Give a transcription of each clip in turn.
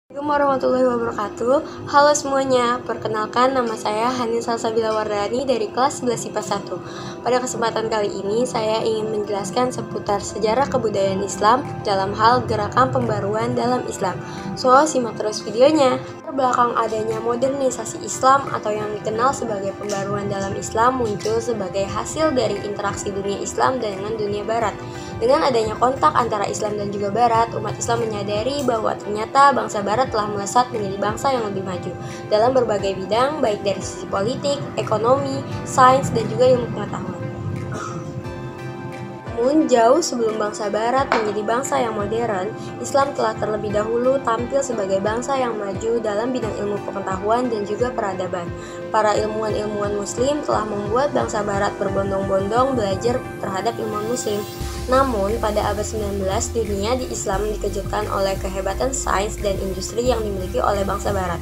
Assalamualaikum warahmatullahi wabarakatuh. Halo semuanya, perkenalkan nama saya Hanin Salsabila Wardani dari kelas 11 IPA 1. Pada kesempatan kali ini saya ingin menjelaskan seputar sejarah kebudayaan Islam dalam hal gerakan pembaruan dalam Islam. So, simak terus videonya. Belakang adanya modernisasi Islam atau yang dikenal sebagai pembaruan dalam Islam muncul sebagai hasil dari interaksi dunia Islam dengan dunia Barat. Dengan adanya kontak antara Islam dan juga Barat, umat Islam menyadari bahwa ternyata bangsa Barat telah melesat menjadi bangsa yang lebih maju dalam berbagai bidang, baik dari sisi politik, ekonomi, sains, dan juga ilmu pengetahuan. Namun, jauh sebelum bangsa Barat menjadi bangsa yang modern, Islam telah terlebih dahulu tampil sebagai bangsa yang maju dalam bidang ilmu pengetahuan dan juga peradaban. Para ilmuwan-ilmuwan Muslim telah membuat bangsa Barat berbondong-bondong belajar terhadap ilmuwan Muslim. Namun, pada abad 19, dunia di Islam dikejutkan oleh kehebatan sains dan industri yang dimiliki oleh bangsa Barat.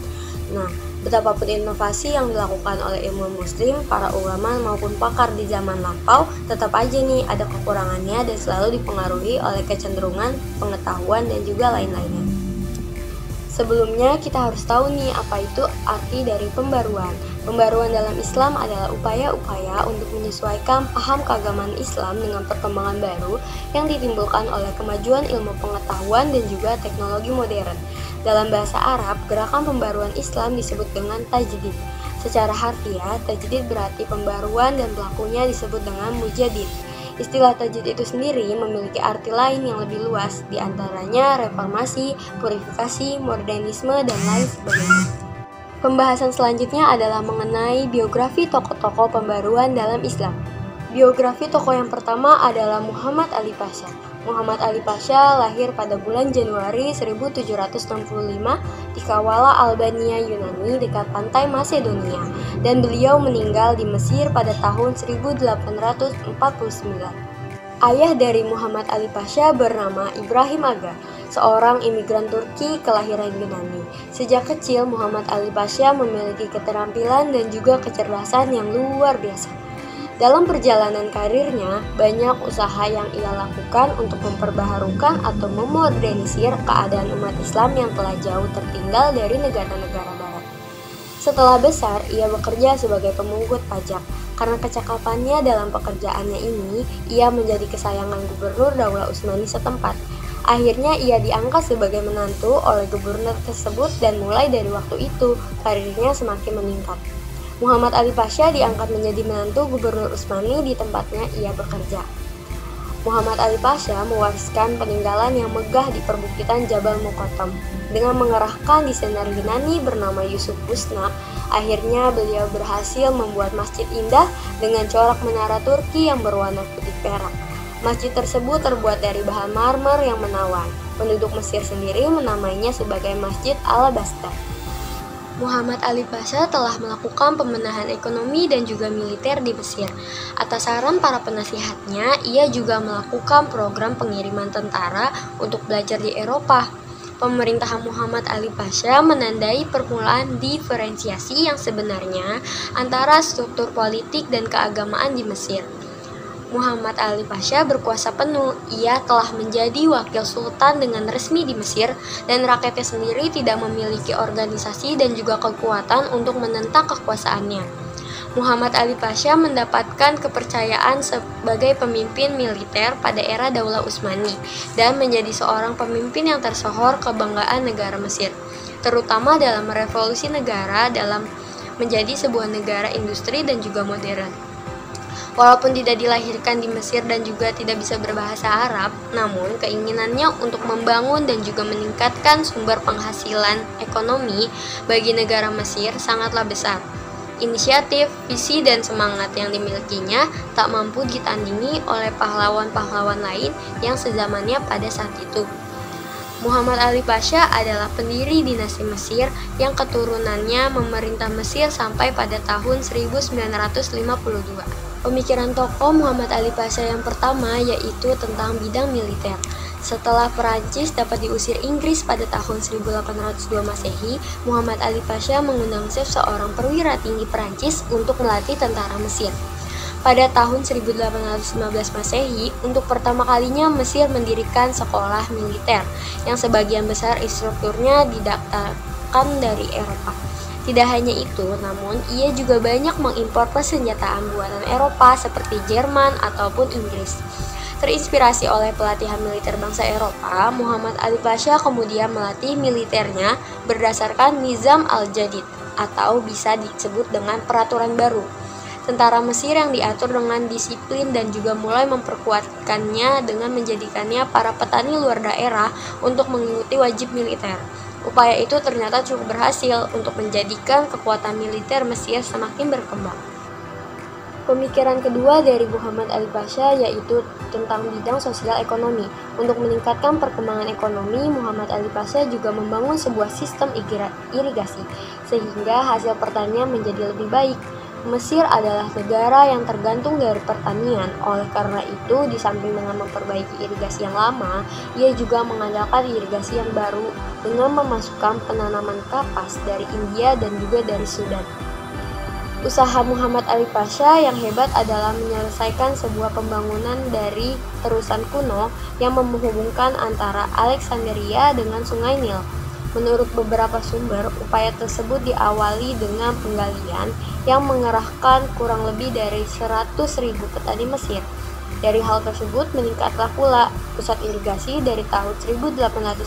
Nah, betapapun inovasi yang dilakukan oleh ilmuwan Muslim, para ulama maupun pakar di zaman lampau, tetap aja nih ada kekurangannya dan selalu dipengaruhi oleh kecenderungan, pengetahuan, dan juga lain-lainnya. Sebelumnya, kita harus tahu nih apa itu arti dari pembaruan. Pembaruan dalam Islam adalah upaya-upaya untuk menyesuaikan paham keagamaan Islam dengan perkembangan baru yang ditimbulkan oleh kemajuan ilmu pengetahuan dan juga teknologi modern. Dalam bahasa Arab, gerakan pembaruan Islam disebut dengan tajdid. Secara harfiah, tajdid berarti pembaruan dan pelakunya disebut dengan mujaddid. Istilah tajdid itu sendiri memiliki arti lain yang lebih luas, diantaranya reformasi, purifikasi, modernisme, dan lain sebagainya. Pembahasan selanjutnya adalah mengenai biografi tokoh-tokoh pembaruan dalam Islam. Biografi tokoh yang pertama adalah Muhammad Ali Pasha. Muhammad Ali Pasha lahir pada bulan Januari 1765 di Kawala Albania, Yunani, dekat pantai Masedonia, dan beliau meninggal di Mesir pada tahun 1849. Ayah dari Muhammad Ali Pasha bernama Ibrahim Aga, seorang imigran Turki kelahiran Yunani. Sejak kecil, Muhammad Ali Pasha memiliki keterampilan dan juga kecerdasan yang luar biasa. Dalam perjalanan karirnya, banyak usaha yang ia lakukan untuk memperbaharukan atau memodernisir keadaan umat Islam yang telah jauh tertinggal dari negara-negara Barat. Setelah besar, ia bekerja sebagai pemungut pajak. Karena kecakapannya dalam pekerjaannya ini, ia menjadi kesayangan gubernur Daulah Utsmani setempat. Akhirnya ia diangkat sebagai menantu oleh gubernur tersebut dan mulai dari waktu itu, karirnya semakin meningkat. Muhammad Ali Pasha diangkat menjadi menantu gubernur Utsmani di tempatnya ia bekerja. Muhammad Ali Pasha mewariskan peninggalan yang megah di perbukitan Jabal Muqattam. Dengan mengerahkan desainer Yunani bernama Yusuf Busna, akhirnya beliau berhasil membuat masjid indah dengan corak menara Turki yang berwarna putih perak. Masjid tersebut terbuat dari bahan marmer yang menawan. Penduduk Mesir sendiri menamainya sebagai Masjid Al-Bastar. Muhammad Ali Pasha telah melakukan pembenahan ekonomi dan juga militer di Mesir. Atas saran para penasihatnya, ia juga melakukan program pengiriman tentara untuk belajar di Eropa. Pemerintahan Muhammad Ali Pasha menandai permulaan diferensiasi yang sebenarnya antara struktur politik dan keagamaan di Mesir. Muhammad Ali Pasha berkuasa penuh. Ia telah menjadi wakil sultan dengan resmi di Mesir, dan rakyatnya sendiri tidak memiliki organisasi dan juga kekuatan untuk menentang kekuasaannya. Muhammad Ali Pasha mendapatkan kepercayaan sebagai pemimpin militer pada era Daulah Utsmani dan menjadi seorang pemimpin yang tersohor kebanggaan negara Mesir, terutama dalam revolusi negara dalam menjadi sebuah negara industri dan juga modern. Walaupun tidak dilahirkan di Mesir dan juga tidak bisa berbahasa Arab, namun keinginannya untuk membangun dan juga meningkatkan sumber penghasilan ekonomi bagi negara Mesir sangatlah besar. Inisiatif, visi, dan semangat yang dimilikinya tak mampu ditandingi oleh pahlawan-pahlawan lain yang sezamannya pada saat itu. Muhammad Ali Pasha adalah pendiri dinasti Mesir yang keturunannya memerintah Mesir sampai pada tahun 1952. Pemikiran tokoh Muhammad Ali Pasha yang pertama yaitu tentang bidang militer. Setelah Perancis dapat diusir Inggris pada tahun 1802 Masehi, Muhammad Ali Pasha mengundang seorang perwira tinggi Perancis untuk melatih tentara Mesir. Pada tahun 1815 Masehi, untuk pertama kalinya Mesir mendirikan sekolah militer yang sebagian besar instrukturnya didatangkan dari Eropa. Tidak hanya itu, namun ia juga banyak mengimpor persenjataan buatan Eropa seperti Jerman ataupun Inggris. Terinspirasi oleh pelatihan militer bangsa Eropa, Muhammad Ali Pasha kemudian melatih militernya berdasarkan Nizam al-Jadid atau bisa disebut dengan peraturan baru. Tentara Mesir yang diatur dengan disiplin dan juga mulai memperkuatkannya dengan menjadikannya para petani luar daerah untuk mengikuti wajib militer. Upaya itu ternyata cukup berhasil untuk menjadikan kekuatan militer Mesir semakin berkembang. Pemikiran kedua dari Muhammad Ali Pasha yaitu tentang bidang sosial ekonomi. Untuk meningkatkan perkembangan ekonomi, Muhammad Ali Pasha juga membangun sebuah sistem irigasi, sehingga hasil pertanian menjadi lebih baik. Mesir adalah negara yang tergantung dari pertanian, oleh karena itu di samping dengan memperbaiki irigasi yang lama, ia juga mengandalkan irigasi yang baru dengan memasukkan penanaman kapas dari India dan juga dari Sudan. Usaha Muhammad Ali Pasha yang hebat adalah menyelesaikan sebuah pembangunan dari terusan kuno yang menghubungkan antara Alexandria dengan Sungai Nil. Menurut beberapa sumber, upaya tersebut diawali dengan penggalian yang mengerahkan kurang lebih dari 100.000 petani Mesir. Dari hal tersebut meningkatlah pula pusat irigasi dari tahun 1813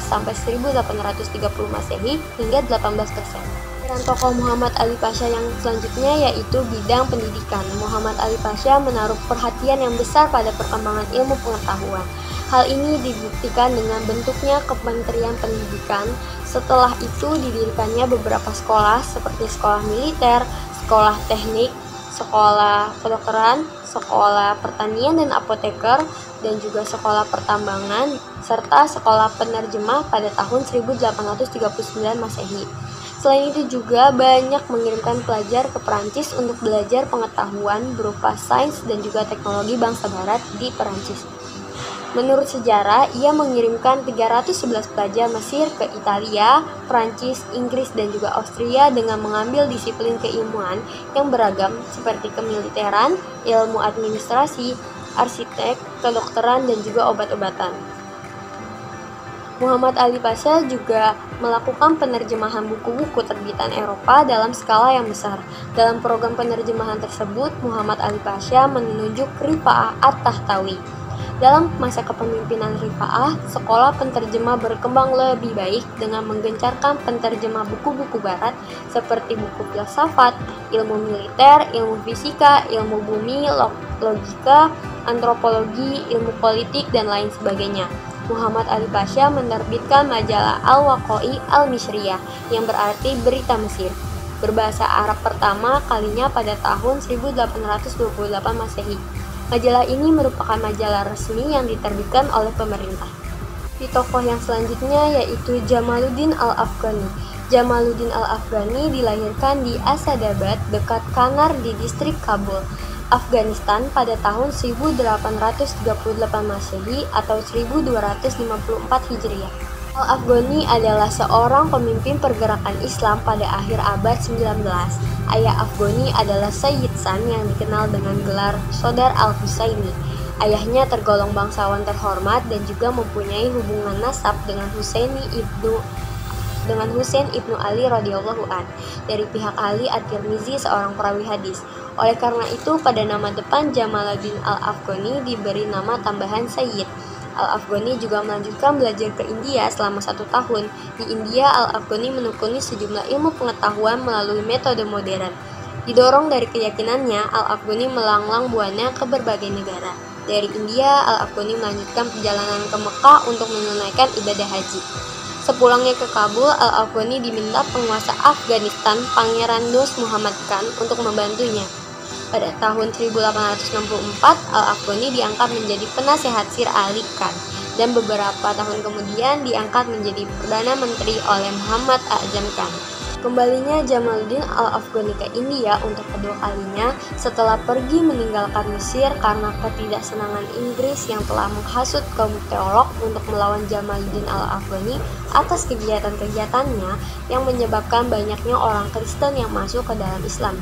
sampai 1830 Masehi hingga 18%. Peran tokoh Muhammad Ali Pasha yang selanjutnya yaitu bidang pendidikan. Muhammad Ali Pasha menaruh perhatian yang besar pada perkembangan ilmu pengetahuan. Hal ini dibuktikan dengan bentuknya Kementerian Pendidikan. Setelah itu didirikannya beberapa sekolah seperti sekolah militer, sekolah teknik, sekolah kedokteran, sekolah pertanian dan apoteker, dan juga sekolah pertambangan, serta sekolah penerjemah pada tahun 1839 Masehi. Selain itu juga banyak mengirimkan pelajar ke Perancis untuk belajar pengetahuan berupa sains dan juga teknologi bangsa barat di Perancis. Menurut sejarah, ia mengirimkan 311 pelajar Mesir ke Italia, Prancis, Inggris, dan juga Austria dengan mengambil disiplin keilmuan yang beragam seperti kemiliteran, ilmu administrasi, arsitek, kedokteran, dan juga obat-obatan. Muhammad Ali Pasha juga melakukan penerjemahan buku-buku terbitan Eropa dalam skala yang besar. Dalam program penerjemahan tersebut, Muhammad Ali Pasha menunjuk Rifa'ah At-Tahtawi. Dalam masa kepemimpinan Rifa'ah, sekolah penterjemah berkembang lebih baik dengan menggencarkan penterjemah buku-buku barat seperti buku filsafat, ilmu militer, ilmu fisika, ilmu bumi, logika, antropologi, ilmu politik, dan lain sebagainya. Muhammad Ali Pasha menerbitkan majalah Al-Waqai Al-Misriyah yang berarti berita Mesir, berbahasa Arab pertama kalinya pada tahun 1828 Masehi. Majalah ini merupakan majalah resmi yang diterbitkan oleh pemerintah. Di tokoh yang selanjutnya yaitu Jamaluddin Al-Afghani. Jamaluddin Al-Afghani dilahirkan di Asadabad dekat Kanar di distrik Kabul, Afghanistan pada tahun 1838 Masehi atau 1254 Hijriah. Al-Afghani adalah seorang pemimpin pergerakan Islam pada akhir abad 19. Ayah Afghani adalah Sayyid San yang dikenal dengan gelar Sodar Al-Husaini. Ayahnya tergolong bangsawan terhormat dan juga mempunyai hubungan nasab dengan Husain ibnu Ali radhiyallahu an dari pihak Ali At-Tirmizi, seorang perawi hadis. Oleh karena itu, pada nama depan Jamaluddin Al-Afghani diberi nama tambahan Sayyid. Al-Afghani juga melanjutkan belajar ke India selama 1 tahun. Di India, Al-Afghani menekuni sejumlah ilmu pengetahuan melalui metode modern. Didorong dari keyakinannya, Al-Afghani melanglang buana ke berbagai negara. Dari India, Al-Afghani melanjutkan perjalanan ke Mekah untuk menunaikan ibadah haji. Sepulangnya ke Kabul, Al-Afghani diminta penguasa Afghanistan, Pangeran Dost Muhammad Khan, untuk membantunya. Pada tahun 1864, Al-Afghani diangkat menjadi penasehat Sir Ali Khan, dan beberapa tahun kemudian diangkat menjadi Perdana Menteri oleh Muhammad A'zam Khan. Kembalinya Jamaluddin Al-Afghani ke India untuk kedua kalinya setelah pergi meninggalkan Mesir karena ketidaksenangan Inggris yang telah menghasut kaum teolog untuk melawan Jamaluddin Al-Afghani atas kegiatan-kegiatannya yang menyebabkan banyaknya orang Kristen yang masuk ke dalam Islam.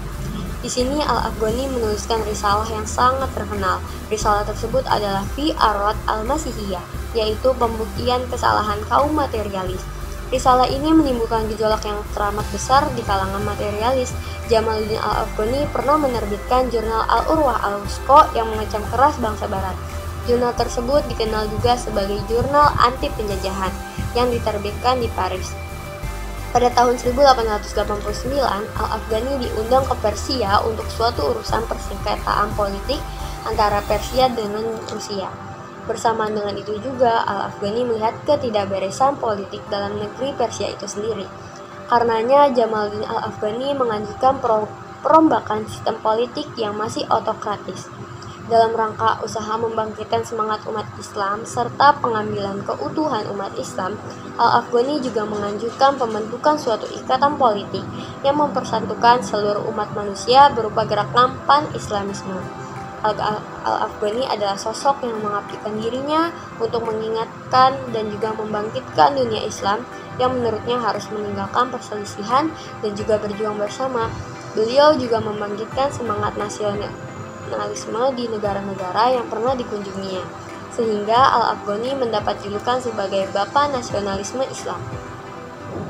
Di sini Al-Afghani menuliskan risalah yang sangat terkenal. Risalah tersebut adalah Fi Arad Al-Masihiyah, yaitu pembuktian kesalahan kaum materialis. Risalah ini menimbulkan gejolak yang teramat besar di kalangan materialis. Jamaluddin Al-Afghani pernah menerbitkan jurnal Al-Urwah Al-Wuthqa yang mengecam keras bangsa barat. Jurnal tersebut dikenal juga sebagai jurnal anti penjajahan yang diterbitkan di Paris. Pada tahun 1889, Al-Afghani diundang ke Persia untuk suatu urusan persengketaan politik antara Persia dengan Rusia. Bersamaan dengan itu juga, Al-Afghani melihat ketidakberesan politik dalam negeri Persia itu sendiri. Karenanya, Jamaluddin Al-Afghani mengajukan perombakan sistem politik yang masih otokratis. Dalam rangka usaha membangkitkan semangat umat Islam serta pengambilan keutuhan umat Islam, Al-Afghani juga menganjurkan pembentukan suatu ikatan politik yang mempersatukan seluruh umat manusia berupa gerakan pan-Islamisme. Al-Afghani adalah sosok yang mengabdikan dirinya untuk mengingatkan dan juga membangkitkan dunia Islam yang menurutnya harus meninggalkan perselisihan dan juga berjuang bersama. Beliau juga membangkitkan semangat nasionalisme di negara-negara yang pernah dikunjunginya, sehingga Al-Afghani mendapat julukan sebagai Bapak Nasionalisme Islam.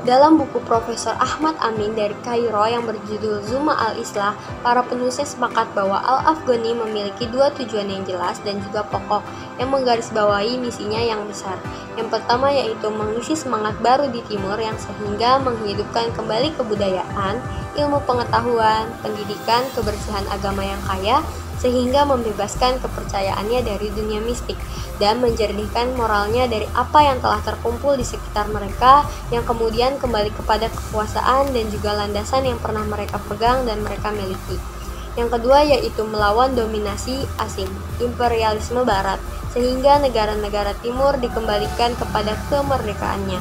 Dalam buku Profesor Ahmad Amin dari Kairo yang berjudul Zuma al-Islah, para penulisnya sepakat bahwa Al-Afghani memiliki dua tujuan yang jelas dan juga pokok yang menggarisbawahi misinya yang besar. Yang pertama yaitu mengisi semangat baru di Timur yang sehingga menghidupkan kembali kebudayaan, ilmu pengetahuan, pendidikan, kebersihan agama yang kaya, sehingga membebaskan kepercayaannya dari dunia mistik dan menjernihkan moralnya dari apa yang telah terkumpul di sekitar mereka yang kemudian kembali kepada kekuasaan dan juga landasan yang pernah mereka pegang dan mereka miliki. Yang kedua yaitu melawan dominasi asing, imperialisme barat, sehingga negara-negara timur dikembalikan kepada kemerdekaannya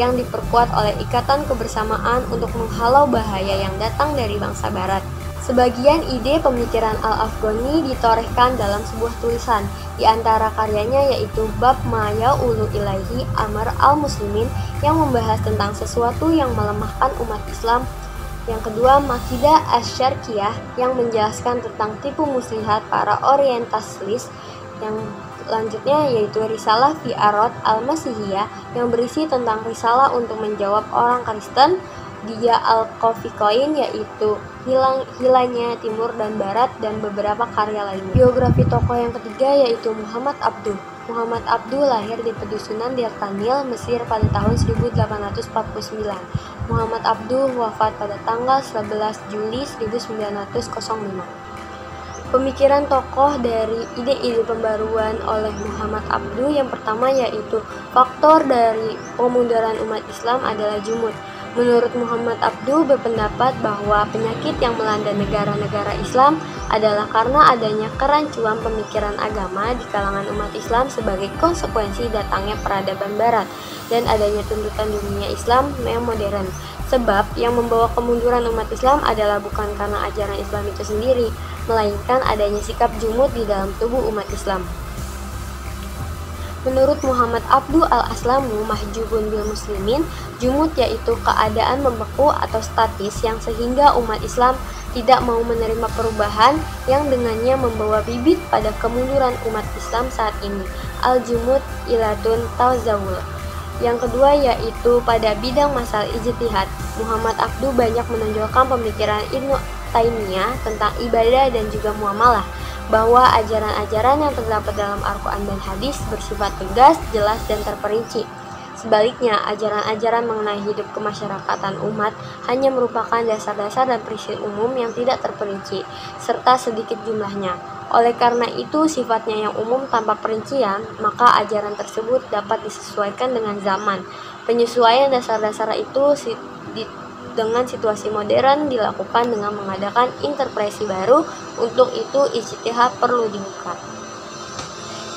yang diperkuat oleh ikatan kebersamaan untuk menghalau bahaya yang datang dari bangsa barat. Sebagian ide pemikiran Al-Afghani ditorehkan dalam sebuah tulisan, di antara karyanya yaitu Bab Maya Ulu Ilaihi Amr Al-Muslimin yang membahas tentang sesuatu yang melemahkan umat Islam. Yang kedua, Makidah Asy-Syarqiyah yang menjelaskan tentang tipu muslihat para orientalis. Yang selanjutnya yaitu Risalah Fi Arad Al-Masihiyah yang berisi tentang risalah untuk menjawab orang Kristen. Dia Al-Qafiqain yaitu hilangnya Timur dan Barat dan beberapa karya lainnya. Biografi tokoh yang ketiga yaitu Muhammad Abduh. Muhammad Abduh lahir di Pedusunan Dardanil, Mesir pada tahun 1849. Muhammad Abduh wafat pada tanggal 11 Juli 1905. Pemikiran tokoh dari ide-ide pembaruan oleh Muhammad Abduh yang pertama yaitu faktor dari pemunduran umat Islam adalah jumud. Menurut Muhammad Abduh berpendapat bahwa penyakit yang melanda negara-negara Islam adalah karena adanya kerancuan pemikiran agama di kalangan umat Islam sebagai konsekuensi datangnya peradaban barat dan adanya tuntutan dunia Islam yang modern. Sebab yang membawa kemunduran umat Islam adalah bukan karena ajaran Islam itu sendiri, melainkan adanya sikap jumud di dalam tubuh umat Islam. Menurut Muhammad Abduh Al-Aslamu Mahjubun bil Muslimin, jumud yaitu keadaan membeku atau statis yang sehingga umat Islam tidak mau menerima perubahan yang dengannya membawa bibit pada kemunduran umat Islam saat ini. Al-Jumud ilatun tawzawul. Yang kedua yaitu pada bidang masal ijtihad. Muhammad Abduh banyak menonjolkan pemikiran Ibnu Taimiyah tentang ibadah dan juga muamalah, bahwa ajaran-ajaran yang terdapat dalam Al-Quran dan hadis bersifat tegas, jelas, dan terperinci. Sebaliknya, ajaran-ajaran mengenai hidup kemasyarakatan umat hanya merupakan dasar-dasar dan prinsip umum yang tidak terperinci, serta sedikit jumlahnya. Oleh karena itu, sifatnya yang umum tanpa perincian, maka ajaran tersebut dapat disesuaikan dengan zaman. Penyesuaian dasar-dasar itu dengan situasi modern dilakukan dengan mengadakan interpretasi baru. Untuk itu ijtihad perlu dibuka.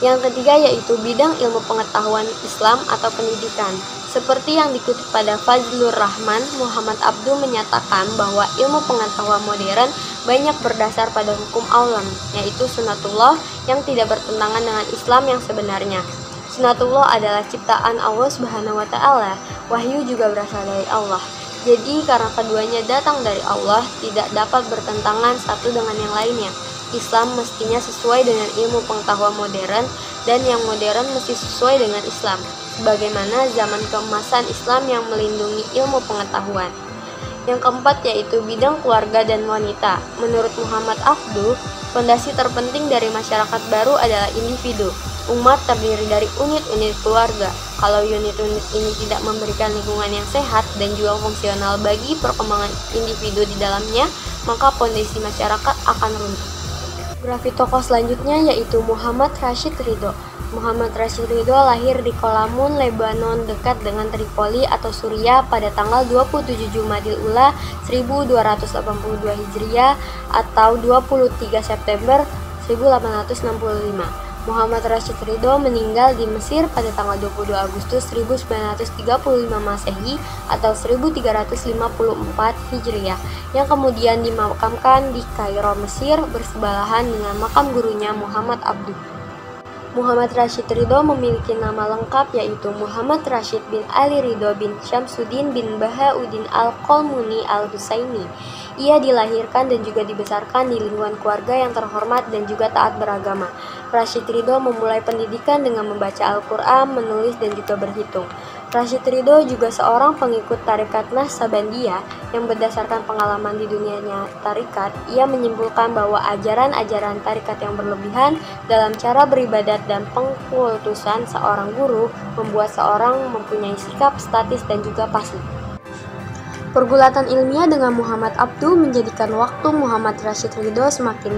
Yang ketiga yaitu bidang ilmu pengetahuan Islam atau pendidikan. Seperti yang dikutip pada Fazlur Rahman, Muhammad Abduh menyatakan bahwa ilmu pengetahuan modern banyak berdasar pada hukum Allah, yaitu sunatullah yang tidak bertentangan dengan Islam yang sebenarnya. Sunatullah adalah ciptaan Allah Subhanahu wa Ta'ala. Wahyu juga berasal dari Allah. Jadi karena keduanya datang dari Allah, tidak dapat bertentangan satu dengan yang lainnya. Islam mestinya sesuai dengan ilmu pengetahuan modern, dan yang modern mesti sesuai dengan Islam, sebagaimana zaman keemasan Islam yang melindungi ilmu pengetahuan. Yang keempat yaitu bidang keluarga dan wanita. Menurut Muhammad Abduh, fondasi terpenting dari masyarakat baru adalah individu. Umat terdiri dari unit-unit keluarga. Kalau unit-unit ini tidak memberikan lingkungan yang sehat dan juga fungsional bagi perkembangan individu di dalamnya, maka kondisi masyarakat akan runtuh. Biografi tokoh selanjutnya yaitu Muhammad Rashid Ridho. Muhammad Rashid Ridho lahir di Kolamun, Lebanon dekat dengan Tripoli atau Suriah pada tanggal 27 Jumadil Ula 1282 Hijriah atau 23 September 1865. Muhammad Rashid Ridho meninggal di Mesir pada tanggal 22 Agustus 1935 Masehi atau 1354 Hijriah, yang kemudian dimakamkan di Kairo, Mesir bersebelahan dengan makam gurunya Muhammad Abduh. Muhammad Rashid Ridho memiliki nama lengkap yaitu Muhammad Rashid bin Ali Ridho bin Syamsuddin bin Bahauddin Al-Qolmuni Al-Husaini. Ia dilahirkan dan juga dibesarkan di lingkungan keluarga yang terhormat dan juga taat beragama. Rashid Ridho memulai pendidikan dengan membaca Al-Quran, menulis, dan juga berhitung. Rashid Ridho juga seorang pengikut Tarekat Naqsabandiyah yang berdasarkan pengalaman di dunianya tarikat, ia menyimpulkan bahwa ajaran-ajaran tarikat yang berlebihan dalam cara beribadat dan pengkultusan seorang guru membuat seorang mempunyai sikap statis dan juga pasif. Pergulatan ilmiah dengan Muhammad Abduh menjadikan waktu Muhammad Rashid Ridho semakin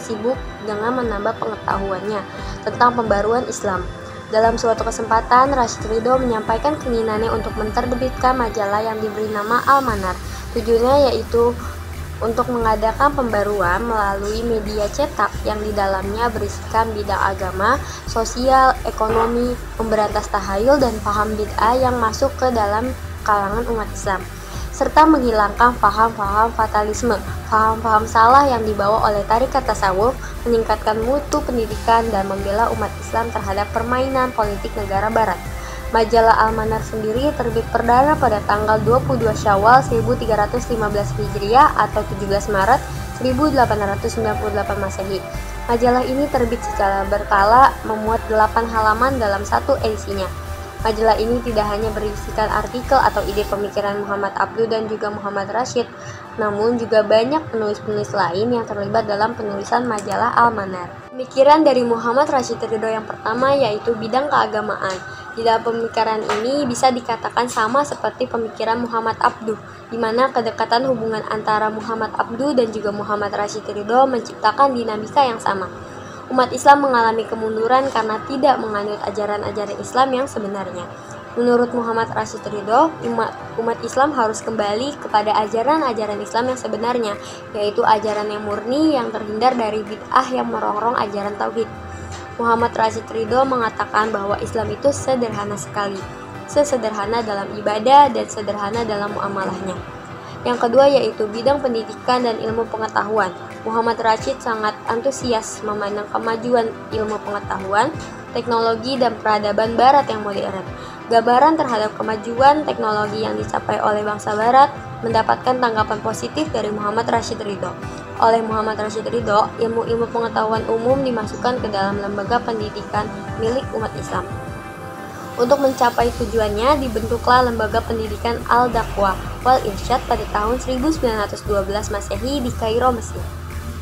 sibuk dengan menambah pengetahuannya tentang pembaruan Islam. Dalam suatu kesempatan, Rashid Ridho menyampaikan keinginannya untuk menerbitkan majalah yang diberi nama Al-Manar. Tujuannya yaitu untuk mengadakan pembaruan melalui media cetak yang di dalamnya berisikan bidang agama, sosial, ekonomi, memberantas tahayul dan paham bid'ah yang masuk ke dalam kalangan umat Islam, serta menghilangkan paham-paham fatalisme, paham-paham salah yang dibawa oleh tarekat tasawuf, meningkatkan mutu pendidikan dan membela umat Islam terhadap permainan politik negara barat. Majalah Al-Manar sendiri terbit perdana pada tanggal 22 Syawal 1315 Hijriah atau 17 Maret 1898 Masehi. Majalah ini terbit secara berkala, memuat 8 halaman dalam satu edisinya. Majalah ini tidak hanya berisikan artikel atau ide pemikiran Muhammad Abduh dan juga Muhammad Rashid, namun juga banyak penulis-penulis lain yang terlibat dalam penulisan majalah Al-Manar. Pemikiran dari Muhammad Rashid Ridho yang pertama yaitu bidang keagamaan. Di dalam pemikiran ini bisa dikatakan sama seperti pemikiran Muhammad Abduh, di mana kedekatan hubungan antara Muhammad Abduh dan juga Muhammad Rashid Ridho menciptakan dinamika yang sama. Umat Islam mengalami kemunduran karena tidak menganut ajaran-ajaran Islam yang sebenarnya. Menurut Muhammad Rashid Ridho, umat Islam harus kembali kepada ajaran-ajaran Islam yang sebenarnya, yaitu ajaran yang murni yang terhindar dari bid'ah yang merongrong ajaran tauhid. Muhammad Rashid Ridho mengatakan bahwa Islam itu sederhana sekali, sesederhana dalam ibadah dan sederhana dalam muamalahnya. Yang kedua yaitu bidang pendidikan dan ilmu pengetahuan. Muhammad Rashid sangat antusias memandang kemajuan ilmu pengetahuan, teknologi, dan peradaban barat yang modern. Gambaran terhadap kemajuan teknologi yang dicapai oleh bangsa barat mendapatkan tanggapan positif dari Muhammad Rashid Ridho. Oleh Muhammad Rashid Ridho, ilmu-ilmu pengetahuan umum dimasukkan ke dalam lembaga pendidikan milik umat Islam. Untuk mencapai tujuannya, dibentuklah lembaga pendidikan Al-Daqwah wal Irsyad pada tahun 1912 Masehi di Kairo, Mesir.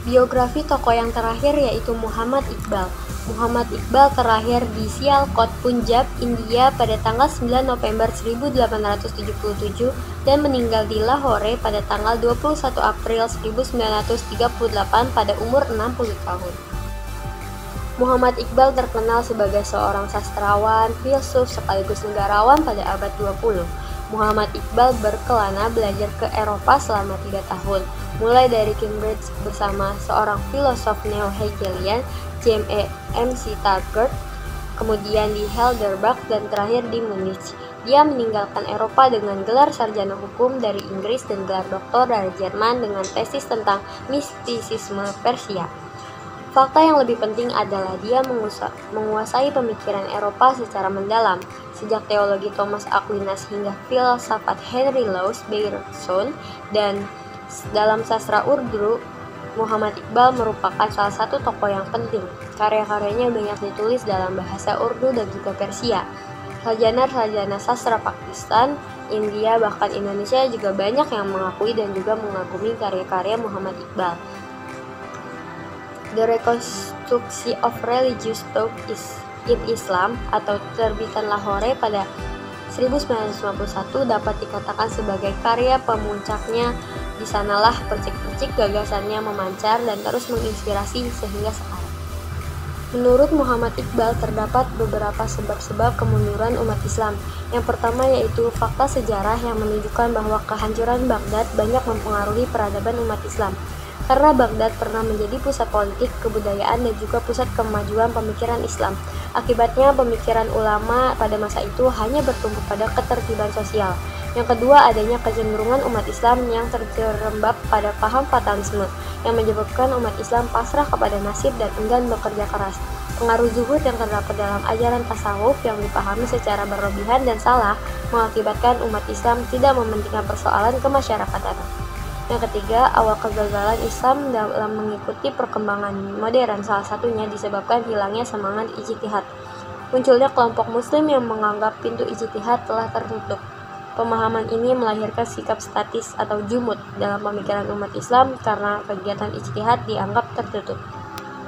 Biografi tokoh yang terakhir yaitu Muhammad Iqbal. Muhammad Iqbal terlahir di Sialkot, Punjab, India pada tanggal 9 November 1877 dan meninggal di Lahore pada tanggal 21 April 1938 pada umur 60 tahun. Muhammad Iqbal terkenal sebagai seorang sastrawan, filsuf, sekaligus negarawan pada abad 20. Muhammad Iqbal berkelana belajar ke Eropa selama 3 tahun, mulai dari Cambridge bersama seorang filosof neo-Hegelian, James M.C. Taggart, kemudian di Heidelberg, dan terakhir di Munich. Dia meninggalkan Eropa dengan gelar sarjana hukum dari Inggris dan gelar doktor dari Jerman dengan tesis tentang mistisisme Persia. Fakta yang lebih penting adalah dia menguasai pemikiran Eropa secara mendalam, sejak teologi Thomas Aquinas hingga filsafat Henry Louis Bergson, dan dalam sastra Urdu, Muhammad Iqbal merupakan salah satu tokoh yang penting. Karya-karyanya banyak ditulis dalam bahasa Urdu dan juga Persia. Sarjana-sarjana sastra Pakistan, India, bahkan Indonesia juga banyak yang mengakui dan juga mengagumi karya-karya Muhammad Iqbal. The Reconstruction of Religious Thought in Islam atau terbitan Lahore pada 1951 dapat dikatakan sebagai karya pemuncaknya. Di sanalah percik-percik gagasannya memancar dan terus menginspirasi sehingga sekarang. Menurut Muhammad Iqbal terdapat beberapa sebab-sebab kemunduran umat Islam. Yang pertama yaitu fakta sejarah yang menunjukkan bahwa kehancuran Baghdad banyak mempengaruhi peradaban umat Islam. Karena Baghdad pernah menjadi pusat politik, kebudayaan, dan juga pusat kemajuan pemikiran Islam. Akibatnya, pemikiran ulama pada masa itu hanya bertumpu pada ketertiban sosial. Yang kedua, adanya kecenderungan umat Islam yang terjerembab pada paham fatalisme, yang menyebabkan umat Islam pasrah kepada nasib dan enggan bekerja keras. Pengaruh zuhud yang terdapat dalam ajaran tasawuf yang dipahami secara berlebihan dan salah, mengakibatkan umat Islam tidak mementingkan persoalan kemasyarakatan. Yang ketiga, awal kegagalan Islam dalam mengikuti perkembangan modern, salah satunya disebabkan hilangnya semangat ijtihad. Munculnya kelompok muslim yang menganggap pintu ijtihad telah tertutup. Pemahaman ini melahirkan sikap statis atau jumud dalam pemikiran umat Islam karena kegiatan ijtihad dianggap tertutup.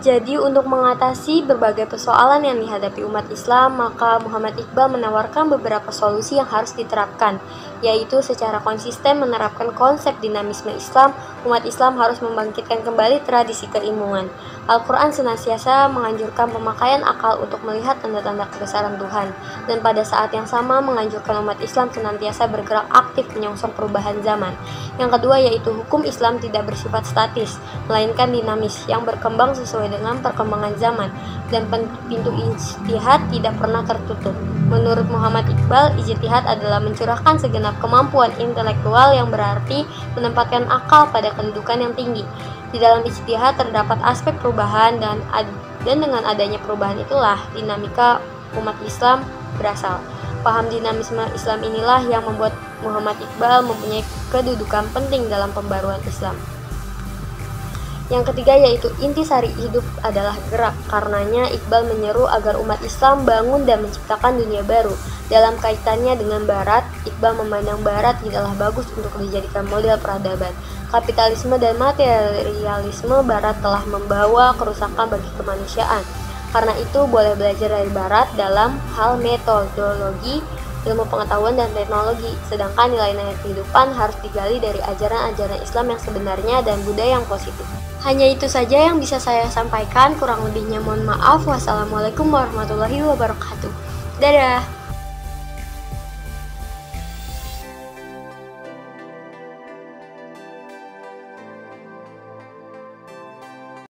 Jadi untuk mengatasi berbagai persoalan yang dihadapi umat Islam, maka Muhammad Iqbal menawarkan beberapa solusi yang harus diterapkan, yaitu secara konsisten menerapkan konsep dinamisme Islam. Umat Islam harus membangkitkan kembali tradisi keilmuan. Al-Quran senantiasa menganjurkan pemakaian akal untuk melihat tanda-tanda kebesaran Tuhan, dan pada saat yang sama menganjurkan umat Islam senantiasa bergerak aktif menyongsong perubahan zaman. Yang kedua yaitu hukum Islam tidak bersifat statis, melainkan dinamis, yang berkembang sesuai dengan perkembangan zaman, dan pintu ijtihad tidak pernah tertutup. Menurut Muhammad Iqbal, ijtihad adalah mencurahkan segenap kemampuan intelektual yang berarti menempatkan akal pada kedudukan yang tinggi. Di dalam ijtihad terdapat aspek perubahan dan dengan adanya perubahan itulah dinamika umat Islam berasal. Paham dinamisme Islam inilah yang membuat Muhammad Iqbal mempunyai kedudukan penting dalam pembaruan Islam. Yang ketiga yaitu intisari hidup adalah gerak. Karenanya Iqbal menyeru agar umat Islam bangun dan menciptakan dunia baru. Dalam kaitannya dengan Barat, Iqbal memandang Barat tidaklah bagus untuk dijadikan model peradaban. Kapitalisme dan materialisme Barat telah membawa kerusakan bagi kemanusiaan. Karena itu boleh belajar dari Barat dalam hal metodologi, ilmu pengetahuan, dan teknologi, sedangkan nilai-nilai kehidupan harus digali dari ajaran-ajaran Islam yang sebenarnya dan budaya yang positif. Hanya itu saja yang bisa saya sampaikan, kurang lebihnya mohon maaf. Wassalamualaikum warahmatullahi wabarakatuh. Dadah.